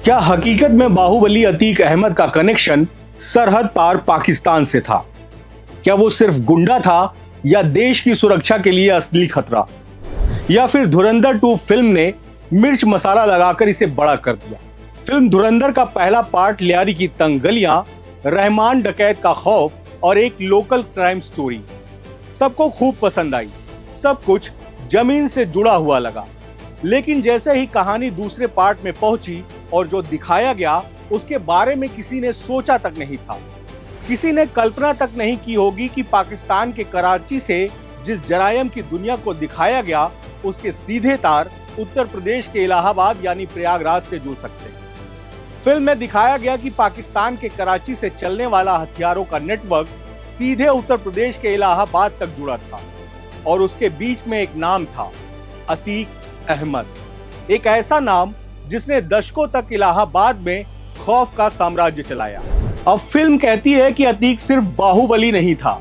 क्या हकीकत में बाहुबली अतीक अहमद का कनेक्शन सरहद पार पाकिस्तान से था? क्या वो सिर्फ गुंडा था या देश की सुरक्षा के लिए असली खतरा? या फिर धुरंधर 2 फिल्म ने मिर्च मसाला लगाकर इसे बड़ा कर दिया? फिल्म धुरंधर का पहला पार्ट लियारी की तंग गलियां, रहमान डकैत का खौफ और एक लोकल क्राइम स्टोरी सबको खूब पसंद आई। सब कुछ जमीन से जुड़ा हुआ लगा। लेकिन जैसे ही कहानी दूसरे पार्ट में पहुंची और जो दिखाया गया उसके बारे में किसी ने सोचा तक नहीं था। किसी ने कल्पना तक नहीं की होगी कि पाकिस्तान के कराची से जिस जरायम की दुनिया को दिखाया गया उसके सीधे तार उत्तर प्रदेश के इलाहाबाद यानी प्रयागराज से जुड़ सकते हैं। फिल्म में दिखाया गया कि पाकिस्तान के कराची से चलने वाला हथियारों का नेटवर्क सीधे उत्तर प्रदेश के इलाहाबाद तक जुड़ा था और उसके बीच में एक नाम था, अतीक अहमद। एक ऐसा नाम जिसने दशकों तक इलाहाबाद में खौफ का साम्राज्य चलाया। अब फिल्म कहती है कि अतीक सिर्फ बाहुबली नहीं था,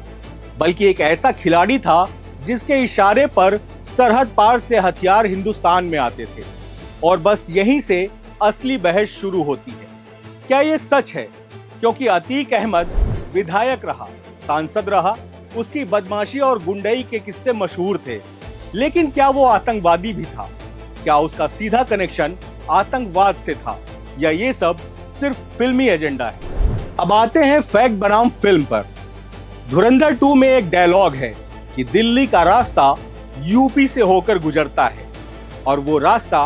बल्कि एक ऐसा खिलाड़ी था जिसके इशारे पर सरहद पार से हथियार हिंदुस्तान में आते थे और बस यहीं से असली बहस शुरू होती है। क्या ये सच है? क्योंकि अतीक अहमद विधायक रहा, सांसद रहा, उसकी बदमाशी और गुंडई के किस्से मशहूर थे, लेकिन क्या वो आतंकवादी भी था? क्या उसका सीधा कनेक्शन आतंकवाद से था या ये सब सिर्फ फिल्मी एजेंडा है? अब आते हैं फैक्ट बनाम फिल्म पर। धुरंधर 2 में एक डायलॉग है कि दिल्ली का रास्ता यूपी से होकर गुजरता है और वो रास्ता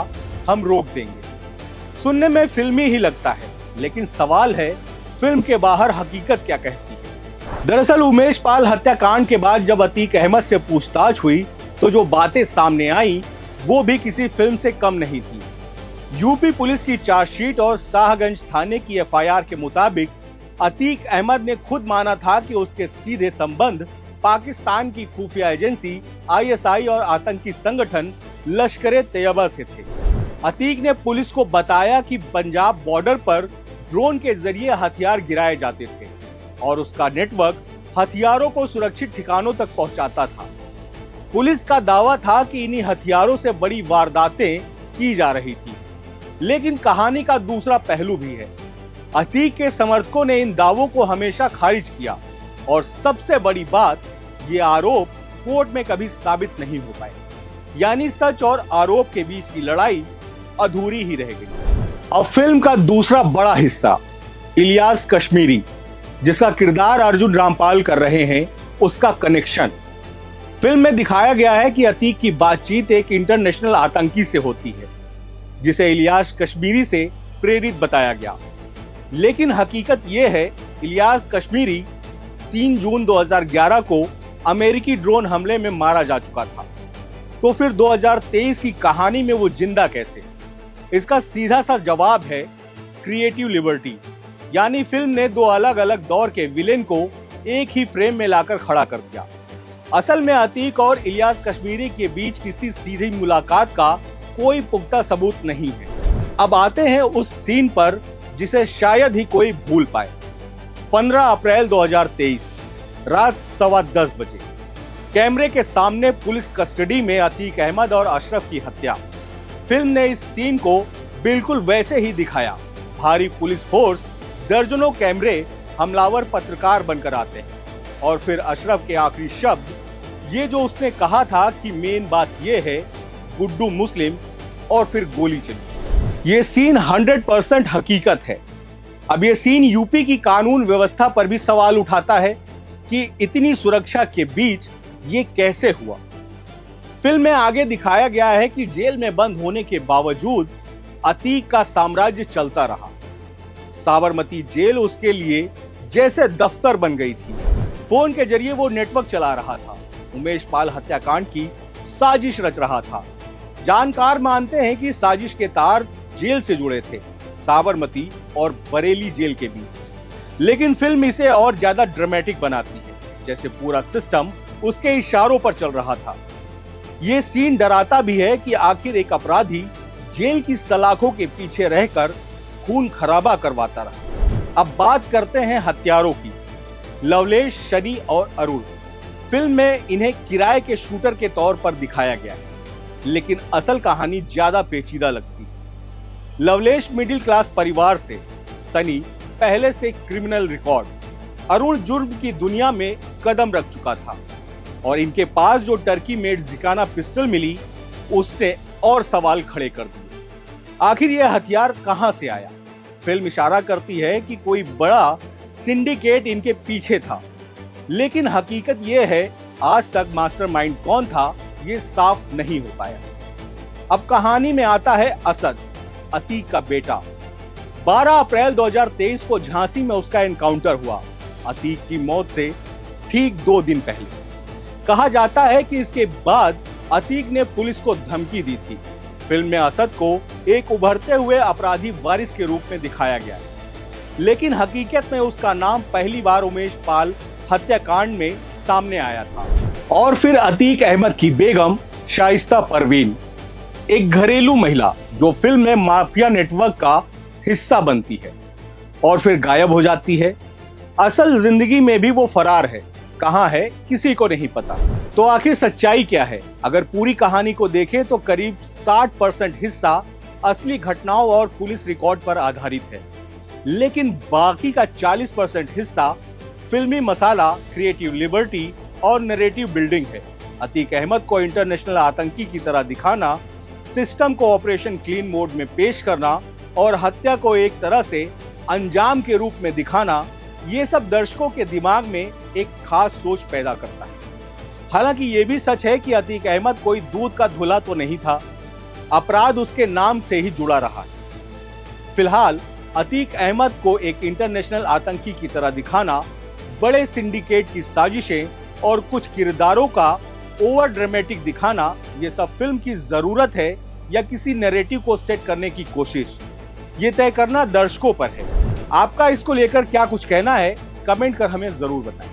हम रोक देंगे। सुनने में फिल्मी ही लगता है, लेकिन सवाल है फिल्म के बाहर हकीकत क्या कहती है। दरअसल उमेश पाल हत्याकांड के बाद जब अतीक अहमद से पूछताछ हुई तो जो बातें सामने आई वो भी किसी फिल्म से कम नहीं थी। यूपी पुलिस की चार्जशीट और शाहगंज थाने की एफआईआर के मुताबिक अतीक अहमद ने खुद माना था कि उसके सीधे संबंध पाकिस्तान की खुफिया एजेंसी आईएसआई और आतंकी संगठन लश्कर-ए-तैयबा से थे। अतीक ने पुलिस को बताया कि पंजाब बॉर्डर पर ड्रोन के जरिए हथियार गिराए जाते थे और उसका नेटवर्क हथियारों को सुरक्षित ठिकानों तक पहुंचाता था। पुलिस का दावा था कि इन्हीं हथियारों से बड़ी वारदातें की जा रही थी, लेकिन कहानी का दूसरा पहलू भी है। अतीक के समर्थकों ने इन दावों को हमेशा खारिज किया और सबसे बड़ी बात, ये आरोप कोर्ट में कभी साबित नहीं हो पाए। यानी सच और आरोप के बीच की लड़ाई अधूरी ही रह गई। अब फिल्म का दूसरा बड़ा हिस्सा, इलियास कश्मीरी, जिसका किरदार अर्जुन रामपाल कर रहे हैं, उसका कनेक्शन। फिल्म में दिखाया गया है कि अतीक की बातचीत एक इंटरनेशनल आतंकी से होती है जिसे इलियास कश्मीरी से प्रेरित बताया गया। लेकिन हकीकत यह है, इलियास कश्मीरी 3 जून 2011 को अमेरिकी ड्रोन हमले में मारा जा चुका था। तो फिर 2023 की कहानी में वो जिंदा कैसे? इसका सीधा सा जवाब है क्रिएटिव लिबर्टी। यानी फिल्म ने 2 अलग अलग दौर के विलेन को एक ही फ्रेम में लाकर खड़ा कर दिया। असल में अतीक और इलियास कश्मीरी के बीच किसी सीधी मुलाकात का कोई पुख्ता सबूत नहीं है। अब आते हैं उस सीन पर जिसे शायद ही कोई भूल पाए। 15 अप्रैल 2023 रात 10:15 बजे कैमरे के सामने पुलिस कस्टडी में अतीक अहमद और अशरफ की हत्या। फिल्म ने इस सीन को बिल्कुल वैसे ही दिखाया। भारी पुलिस फोर्स, दर्जनों कैमरे, हमलावर पत्रकार बनकर आते हैं और फिर अशरफ के आखिरी शब्द, ये जो उसने कहा था कि मेन बात ये है गुड्डू मुस्लिम, और फिर गोली चली। ये सीन 100% हकीकत है। अब ये सीन यूपी की कानून व्यवस्था पर भी सवाल उठाता है कि इतनी सुरक्षा के बीच ये कैसे हुआ। फिल्म में आगे दिखाया गया है कि जेल में बंद होने के बावजूद अतीक का साम्राज्य चलता रहा। साबरमती जेल उसके लिए जैसे दफ्तर बन गई थी। फोन के जरिए वो नेटवर्क चला रहा था, उमेश पाल हत्याकांड की साजिश रच रहा था। जानकार मानते हैं कि साजिश के तार जेल से जुड़े थे, साबरमती और बरेली जेल के बीच। लेकिन फिल्म इसे और ज्यादा ड्रामेटिक बनाती है, जैसे पूरा सिस्टम उसके इशारों पर चल रहा था। ये सीन डराता भी है कि आखिर एक अपराधी जेल की सलाखों के पीछे रहकर खून खराबा करवाता रहा। अब बात करते हैं हत्यारों की। लवलेश, शनि और अरुण। फिल्म में इन्हें किराए के शूटर के तौर पर दिखाया गया है, लेकिन असल कहानी ज्यादा पेचीदा लगती है। लवलेश मिडिल क्लास परिवार से सनी पहले से क्रिमिनल रिकॉर्ड, अरुण जुर्म की दुनिया में कदम रख चुका था और इनके पास जो टर्की मेड जिकाना पिस्टल मिली उसने और सवाल खड़े कर दिए। आखिर यह हथियार कहां से आया? फिल्म इशारा करती है कि कोई बड़ा सिंडिकेट इनके पीछे था, लेकिन हकीकत यह है आज तक मास्टरमाइंड कौन था ये साफ नहीं हो पाया। अब कहानी में आता है असद, अतीक का बेटा। 12 अप्रैल 2023 को झांसी में उसका एनकाउंटर हुआ, अतीक की मौत से ठीक 2 दिन पहले। कहा जाता है कि इसके बाद अतीक ने पुलिस को धमकी दी थी। फिल्म में असद को एक उभरते हुए अपराधी वारिस के रूप में दिखाया गया, लेकिन हकीकत में उसका नाम पहली बार उमेश पाल हत्याकांड में सामने आया था। और फिर अतीक अहमद की बेगम शाइस्ता परवीन, एक घरेलू महिला जो फिल्म में माफिया नेटवर्क का हिस्सा बनती है और फिर गायब हो जाती है। असल जिंदगी में भी वो फरार है, कहां है किसी को नहीं पता। तो आखिर सच्चाई क्या है? अगर पूरी कहानी को देखें तो करीब 60% हिस्सा असली घटनाओं और पुलिस रिकॉर्ड पर आधारित है, लेकिन बाकी का 40% हिस्सा फिल्मी मसाला, क्रिएटिव लिबर्टी और नैरेटिव बिल्डिंग है। अतीक अहमद को इंटरनेशनल आतंकी की तरह दिखाना, सिस्टम को ऑपरेशन क्लीन मोड में पेश करना और हत्या को एक तरह से अंजाम के रूप में दिखाना, ये सब दर्शकों के दिमाग में एक खास सोच पैदा करता है। हालांकि ये भी सच है कि अतीक अहमद कोई दूध का धुला तो नहीं था, अपराध उसके नाम से ही जुड़ा रहा है। फिलहाल अतीक अहमद को एक इंटरनेशनल आतंकी की तरह दिखाना, बड़े सिंडिकेट की साजिशें और कुछ किरदारों का ओवर ड्रामेटिक दिखाना, ये सब फिल्म की जरूरत है या किसी नैरेटिव को सेट करने की कोशिश, ये तय करना दर्शकों पर है। आपका इसको लेकर क्या कुछ कहना है, कमेंट कर हमें जरूर बताएं।